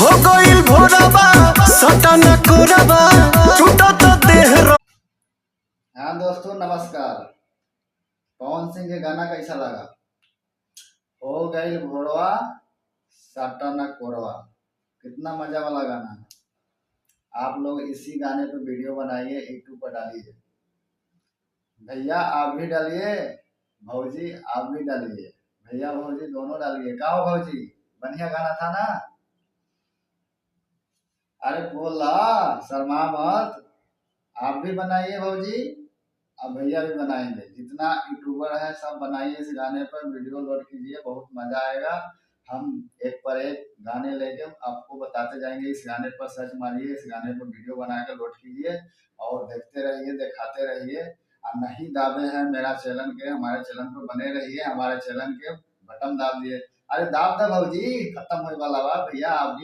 हो गइल भोरबा सटन कोरबा टूटत देह। हाँ दोस्तों नमस्कार। पवन सिंह के गाना कैसा लगा? हो गई भोरवा साटा न कोरवा, कितना मजा वाला गाना है। आप लोग इसी गाने पे वीडियो बनाइए, यूट्यूब पर डालिए। भैया आप भी डालिए, भौजी आप भी डालिए, भैया भौजी दोनों डालिए। का हो भौजी, बढ़िया गाना था ना? अरे बोला, शर्मा मत। आप भी बनाइए भौजी, अब भैया भी बनाएंगे। जितना यूट्यूबर है सब बनाइए, इस गाने पर वीडियो लोड कीजिए, बहुत मजा आएगा। हम एक पर एक गाने लेके आपको बताते जाएंगे। इस गाने पर सर्च मारिए, इस गाने पर वीडियो बनाकर लोड कीजिए और देखते रहिए, दिखाते रहिए। और नहीं दाबे हैं मेरा चैनल के, हमारे चैनल पर बने रहिए, हमारे चैनल के बटन दाब दिए। अरे दाब दे भौजी, खत्म होने वाला बा भैया, आप भी